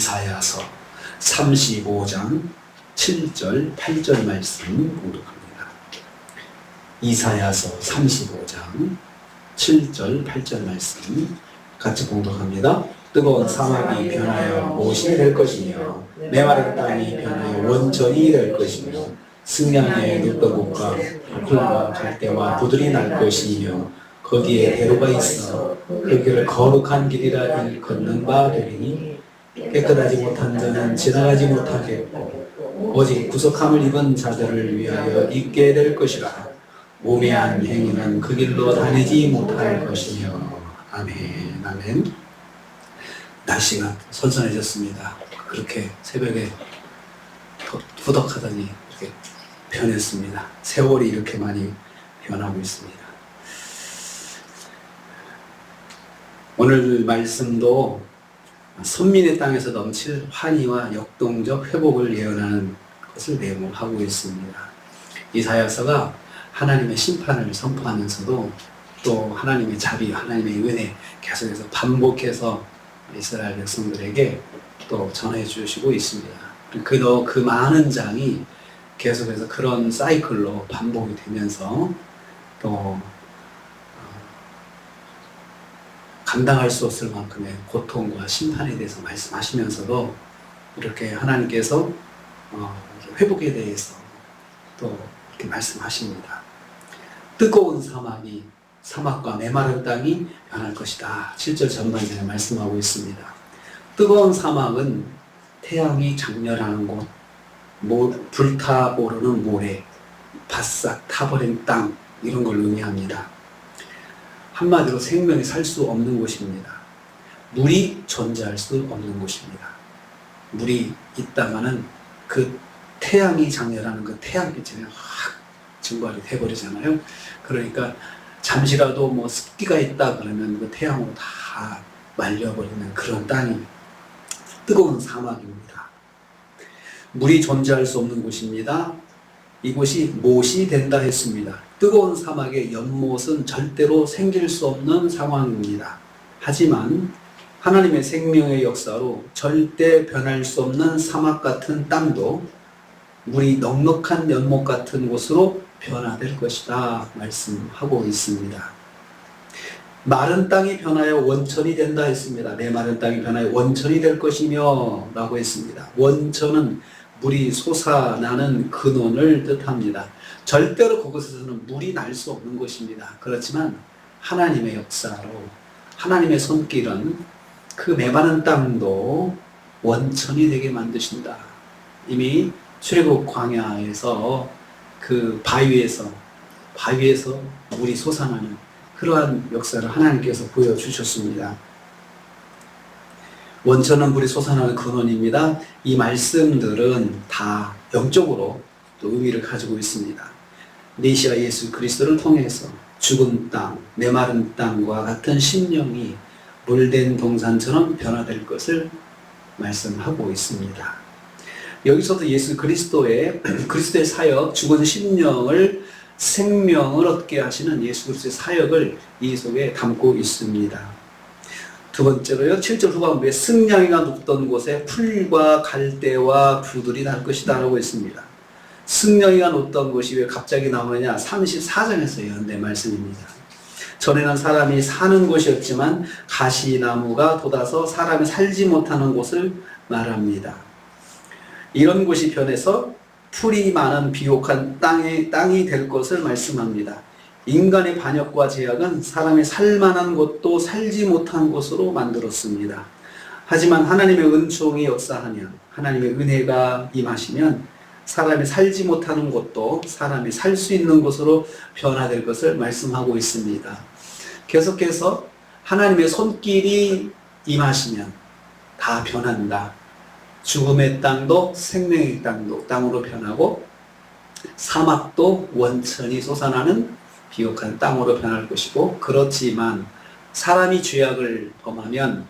이사야서 35장 7절 8절 말씀 공독합니다. 이사야서 35장 7절 8절 말씀 같이 공독합니다. 뜨거운 사막이 변하여 못이 될 것이며 메마른 땅이 변하여 원전이 될 것이며 승량의 눕던 곳과 풀과 갈대와 부들이 날 것이며 거기에 대로가 있어 그 길을 거룩한 길이라 일컫는 바 되리니 깨끗하지 못한 자는 지나가지 못하겠고 오직 구속함을 입은 자들을 위하여 있게 될 것이라. 우매한 행위는 그 길로 다니지 못할 것이며. 아멘. 아멘. 날씨가 선선해졌습니다. 그렇게 새벽에 후덕하더니 이렇게 변했습니다. 세월이 이렇게 많이 변하고 있습니다. 오늘 말씀도 선민의 땅에서 넘칠 환희와 역동적 회복을 예언하는 것을 내모하고 있습니다. 이사야서가 하나님의 심판을 선포하면서도 또 하나님의 자비, 하나님의 은혜 계속해서 반복해서 이스라엘 백성들에게 또 전해 주시고 있습니다. 그 많은 장이 계속해서 그런 사이클로 반복이 되면서 또 감당할 수 없을 만큼의 고통과 심판에 대해서 말씀하시면서도 이렇게 하나님께서 회복에 대해서 또 이렇게 말씀하십니다. 뜨거운 사막과 메마른 땅이 변할 것이다. 7절 전반전에 말씀하고 있습니다. 뜨거운 사막은 태양이 장렬하는 곳, 불타오르는 모래, 바싹 타버린 땅, 이런 걸 의미합니다. 한마디로 생명이 살 수 없는 곳입니다. 물이 존재할 수 없는 곳입니다. 물이 있다가는 그 태양이 장렬하는 그 태양빛이 확 증발이 돼버리잖아요. 그러니까 잠시라도 습기가 있다 그러면 그 태양으로 다 말려버리는 그런 땅이 뜨거운 사막입니다. 물이 존재할 수 없는 곳입니다. 이곳이 못이 된다 했습니다. 뜨거운 사막의 연못은 절대로 생길 수 없는 상황입니다. 하지만 하나님의 생명의 역사로 절대 변할 수 없는 사막 같은 땅도 물이 넉넉한 연못 같은 곳으로 변화될 것이다 말씀하고 있습니다. 마른 땅이 변하여 원천이 된다 했습니다. 메마른 땅이 변하여 원천이 될 것이며 라고 했습니다. 원천은 물이 솟아나는 근원을 뜻합니다. 절대로 그곳에서는 물이 날 수 없는 것입니다. 그렇지만 하나님의 역사로 하나님의 손길은 그 메마른 땅도 원천이 되게 만드신다. 이미 출애굽 광야에서 그 바위에서 물이 솟아나는 그러한 역사를 하나님께서 보여주셨습니다. 원천은 물이 솟아나는 근원입니다. 이 말씀들은 다 영적으로 또 의미를 가지고 있습니다. 메시아 예수 그리스도를 통해서 죽은 땅, 메마른 땅과 같은 심령이 물된 동산처럼 변화될 것을 말씀하고 있습니다. 여기서도 예수 그리스도의 사역, 죽은 심령을 생명을 얻게 하시는 예수 그리스도의 사역을 이 속에 담고 있습니다. 두 번째로요, 7절 후반부에 승냥이가 눕던 곳에 풀과 갈대와 부들이 날 것이다 라고 했습니다. 승냥이가 눕던 곳이 왜 갑자기 나오느냐? 34장에서 예언된 말씀입니다. 전에는 사람이 사는 곳이었지만 가시나무가 돋아서 사람이 살지 못하는 곳을 말합니다. 이런 곳이 변해서 풀이 많은 비옥한 땅이 될 것을 말씀합니다. 인간의 반역과 제약은 사람이 살만한 곳도 살지 못한 곳으로 만들었습니다. 하지만 하나님의 은총이 역사하면, 하나님의 은혜가 임하시면 사람이 살지 못하는 곳도 사람이 살 수 있는 곳으로 변화될 것을 말씀하고 있습니다. 계속해서 하나님의 손길이 임하시면 다 변한다. 죽음의 땅도 생명의 땅으로 변하고 사막도 원천이 솟아나는 비옥한 땅으로 변할 것이고, 그렇지만 사람이 죄악을 범하면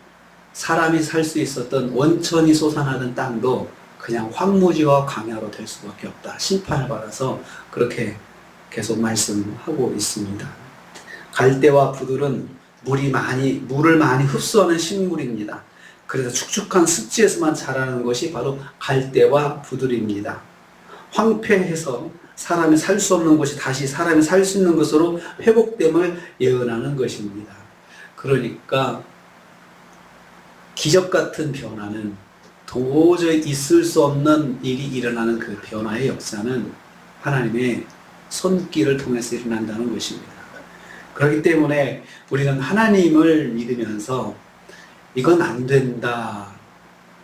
사람이 살 수 있었던 원천이 솟아나는 땅도 그냥 황무지와 광야로 될 수밖에 없다. 심판을 받아서 그렇게 계속 말씀하고 있습니다. 갈대와 부들은 물을 많이 흡수하는 식물입니다. 그래서 축축한 습지에서만 자라는 것이 바로 갈대와 부들입니다. 황폐해서 사람이 살 수 없는 곳이 다시 사람이 살 수 있는 것으로 회복됨을 예언하는 것입니다. 그러니까 기적 같은 변화는, 도저히 있을 수 없는 일이 일어나는 그 변화의 역사는 하나님의 손길을 통해서 일어난다는 것입니다. 그렇기 때문에 우리는 하나님을 믿으면서 이건 안 된다,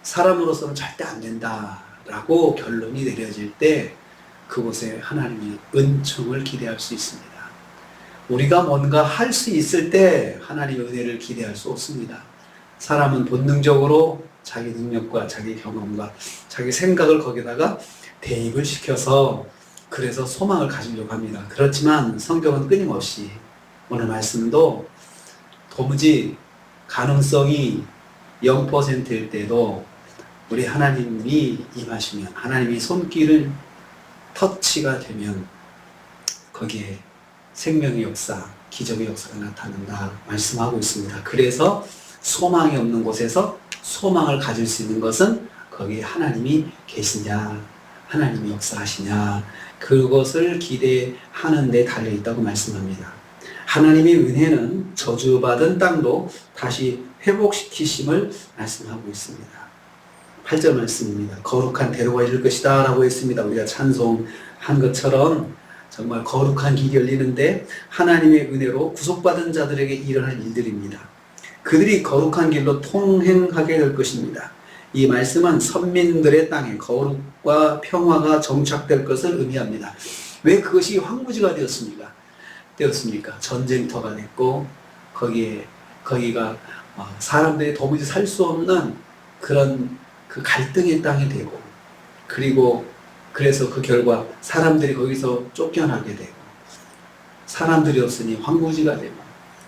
사람으로서는 절대 안 된다 라고 결론이 내려질 때 그곳에 하나님의 은총을 기대할 수 있습니다. 우리가 뭔가 할 수 있을 때 하나님의 은혜를 기대할 수 없습니다. 사람은 본능적으로 자기 능력과 자기 경험과 자기 생각을 거기다가 대입을 시켜서 그래서 소망을 가지려고 합니다. 그렇지만 성경은 끊임없이 오늘 말씀도 도무지 가능성이 0%일 때도 우리 하나님이 임하시면, 하나님이 손길을 터치가 되면 거기에 생명의 역사, 기적의 역사가 나타난다 말씀하고 있습니다. 그래서 소망이 없는 곳에서 소망을 가질 수 있는 것은 거기에 하나님이 계시냐, 하나님이 역사하시냐, 그것을 기대하는 데 달려있다고 말씀합니다. 하나님의 은혜는 저주받은 땅도 다시 회복시키심을 말씀하고 있습니다. 8절 말씀입니다. 거룩한 대로가 이를 것이다 라고 했습니다. 우리가 찬송한 것처럼 정말 거룩한 길이 열리는데 하나님의 은혜로 구속받은 자들에게 일어날 일들입니다. 그들이 거룩한 길로 통행하게 될 것입니다. 이 말씀은 선민들의 땅에 거룩과 평화가 정착될 것을 의미합니다. 왜 그것이 황무지가 되었습니까? 전쟁터가 됐고 거기가 사람들이 도무지 살 수 없는 그런 그 갈등의 땅이 되고, 그리고 그래서 그 결과 사람들이 거기서 쫓겨나게 되고, 사람들이 없으니 황무지가 되고,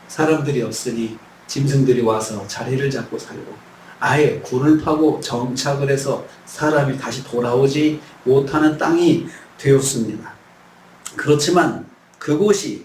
사람들이 없으니 짐승들이 와서 자리를 잡고 살고, 아예 굴을 파고 정착을 해서 사람이 다시 돌아오지 못하는 땅이 되었습니다. 그렇지만 그곳이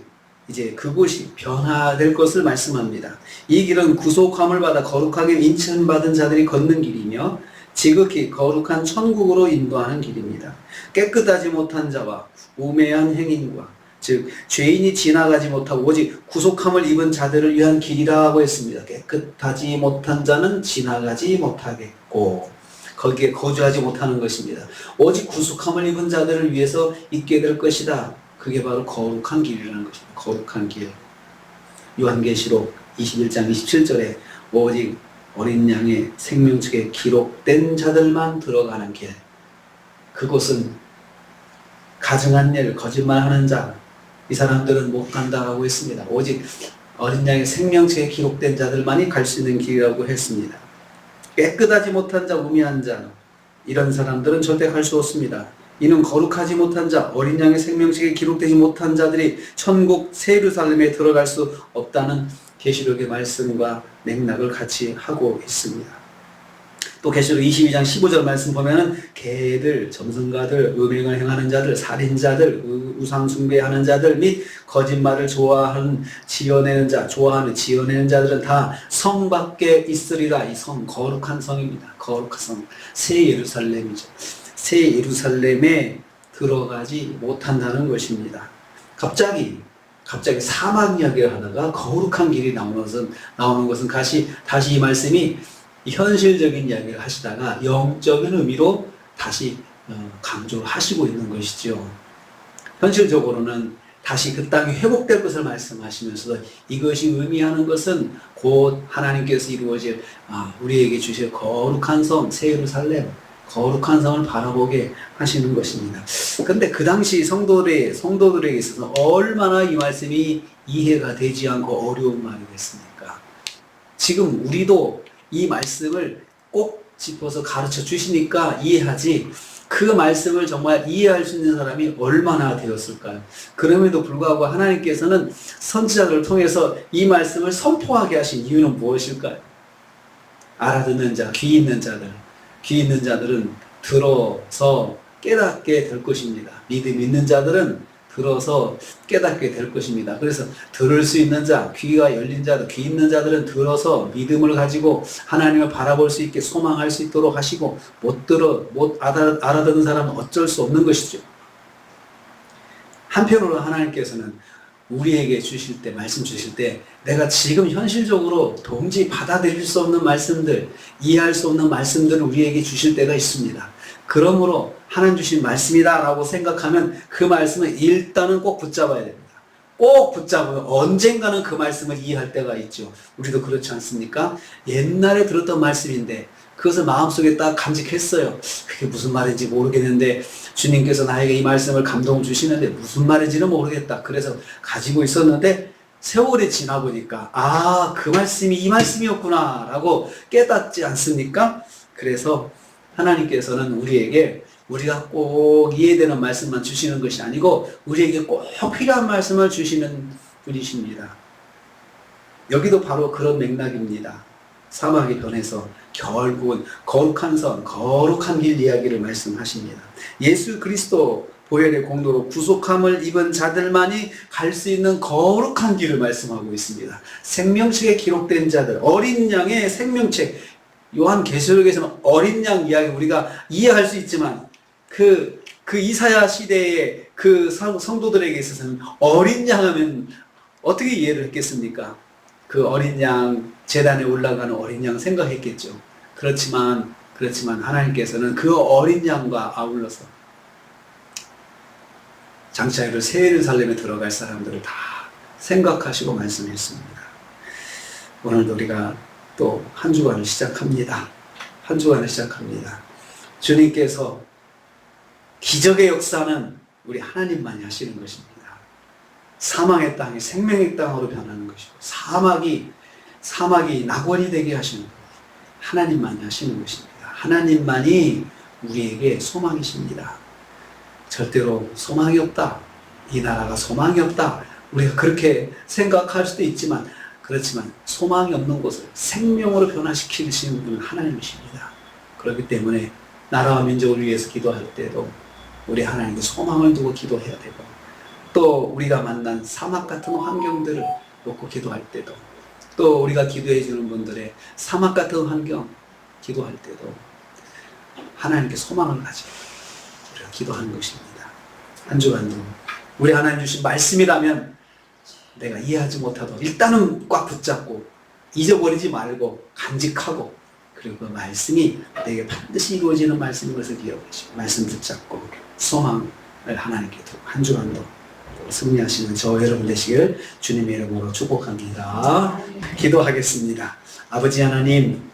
변화될 것을 말씀합니다. 이 길은 구속함을 받아 거룩하게 인천받은 자들이 걷는 길이며 지극히 거룩한 천국으로 인도하는 길입니다. 깨끗하지 못한 자와 우매한 행인과, 즉 죄인이 지나가지 못하고 오직 구속함을 입은 자들을 위한 길이라고 했습니다. 깨끗하지 못한 자는 지나가지 못하겠고 거기에 거주하지 못하는 것입니다. 오직 구속함을 입은 자들을 위해서 있게 될 것이다. 그게 바로 거룩한 길이라는 것입니다. 거룩한 길. 요한계시록 21장 27절에 오직 어린 양의 생명책에 기록된 자들만 들어가는 길. 그곳은 가증한 일, 거짓말하는 자, 이 사람들은 못 간다고 했습니다. 오직 어린 양의 생명책에 기록된 자들만이 갈 수 있는 길이라고 했습니다. 깨끗하지 못한 자, 우매한 자, 이런 사람들은 절대 갈 수 없습니다. 이는 거룩하지 못한 자, 어린 양의 생명책에 기록되지 못한 자들이 천국 새 예루살렘에 들어갈 수 없다는 계시록의 말씀과 맥락을 같이 하고 있습니다. 또 계시록 22장 15절 말씀 보면은 개들, 점성가들, 음행을 행하는 자들, 살인자들, 우상 숭배하는 자들 및 거짓말을 좋아하는 지어내는 자들은 다 성 밖에 있으리라. 이 성, 거룩한 성입니다. 거룩한 성, 새 예루살렘이죠. 새 예루살렘에 들어가지 못한다는 것입니다. 갑자기 사막 이야기를 하다가 거룩한 길이 나오는 것은 다시 이 말씀이 현실적인 이야기를 하시다가 영적인 의미로 다시 강조를 하시고 있는 것이죠. 현실적으로는 다시 그 땅이 회복될 것을 말씀하시면서 이것이 의미하는 것은 곧 하나님께서 이루어질 우리에게 주실 거룩한 성, 새 예루살렘, 거룩한 성을 바라보게 하시는 것입니다. 그런데 그 당시 성도들에게 있어서 얼마나 이 말씀이 이해가 되지 않고 어려운 말이겠습니까? 지금 우리도 이 말씀을 꼭 짚어서 가르쳐 주시니까 이해하지, 그 말씀을 정말 이해할 수 있는 사람이 얼마나 되었을까요? 그럼에도 불구하고 하나님께서는 선지자들을 통해서 이 말씀을 선포하게 하신 이유는 무엇일까요? 알아듣는 자, 귀 있는 자들은 들어서 깨닫게 될 것입니다. 믿음 있는 자들은 들어서 깨닫게 될 것입니다. 그래서 들을 수 있는 자, 귀가 열린 자들, 귀 있는 자들은 들어서 믿음을 가지고 하나님을 바라볼 수 있게 소망할 수 있도록 하시고, 못 알아듣는 사람은 어쩔 수 없는 것이죠. 한편으로 하나님께서는 우리에게 주실 때, 말씀 주실 때, 내가 지금 현실적으로 도무지 받아들일 수 없는 말씀들, 이해할 수 없는 말씀들을 우리에게 주실 때가 있습니다. 그러므로 하나님 주신 말씀이다 라고 생각하면 그 말씀을 일단은 꼭 붙잡아야 됩니다. 꼭 붙잡으면 언젠가는 그 말씀을 이해할 때가 있죠. 우리도 그렇지 않습니까? 옛날에 들었던 말씀인데 그것을 마음속에 딱 간직했어요. 그게 무슨 말인지 모르겠는데 주님께서 나에게 이 말씀을 감동 주시는데 무슨 말인지는 모르겠다. 그래서 가지고 있었는데 세월이 지나 보니까 아, 그 말씀이 이 말씀이었구나 라고 깨닫지 않습니까? 그래서 하나님께서는 우리에게 우리가 꼭 이해되는 말씀만 주시는 것이 아니고 우리에게 꼭 필요한 말씀을 주시는 분이십니다. 여기도 바로 그런 맥락입니다. 사막의 변에서 결국은 거룩한 선, 거룩한 길 이야기를 말씀하십니다. 예수 그리스도 보혈의 공로로 구속함을 입은 자들만이 갈 수 있는 거룩한 길을 말씀하고 있습니다. 생명책에 기록된 자들, 어린 양의 생명책, 요한계시록에서는 어린 양 이야기 우리가 이해할 수 있지만 그 이사야 시대의 그 성도들에게 있어서는 어린 양 하면 어떻게 이해를 했겠습니까? 그 어린 양, 제단에 올라가는 어린 양 생각했겠죠. 그렇지만 하나님께서는 그 어린 양과 아울러서 장차를 새 예루살렘에 들어갈 사람들을 다 생각하시고 말씀했습니다. 오늘도 우리가 또 한 주간을 시작합니다. 한 주간을 시작합니다. 주님께서 기적의 역사는 우리 하나님만이 하시는 것입니다. 사망의 땅이 생명의 땅으로 변하는 것이고 사막이 낙원이 되게 하시는 것 하나님만이 하시는 것입니다. 하나님만이 우리에게 소망이십니다. 절대로 소망이 없다. 이 나라가 소망이 없다. 우리가 그렇게 생각할 수도 있지만 그렇지만 소망이 없는 곳을 생명으로 변화시키시는 분은 하나님이십니다. 그렇기 때문에 나라와 민족을 위해서 기도할 때도 우리 하나님께 소망을 두고 기도해야 되고 또 우리가 만난 사막 같은 환경들을 놓고 기도할 때도 또 우리가 기도해 주는 분들의 사막 같은 환경 기도할 때도 하나님께 소망을 가지고 우리가 기도하는 것입니다. 한 주간도 우리 하나님 주신 말씀이라면 내가 이해하지 못하도 일단은 꽉 붙잡고 잊어버리지 말고 간직하고 그리고 그 말씀이 내게 반드시 이루어지는 말씀인 것을 기억하시고 말씀 붙잡고 소망을 하나님께 두고 한 주간도 승리하시는 저 여러분 되시길 주님의 이름으로 축복합니다. 기도하겠습니다. 아버지 하나님,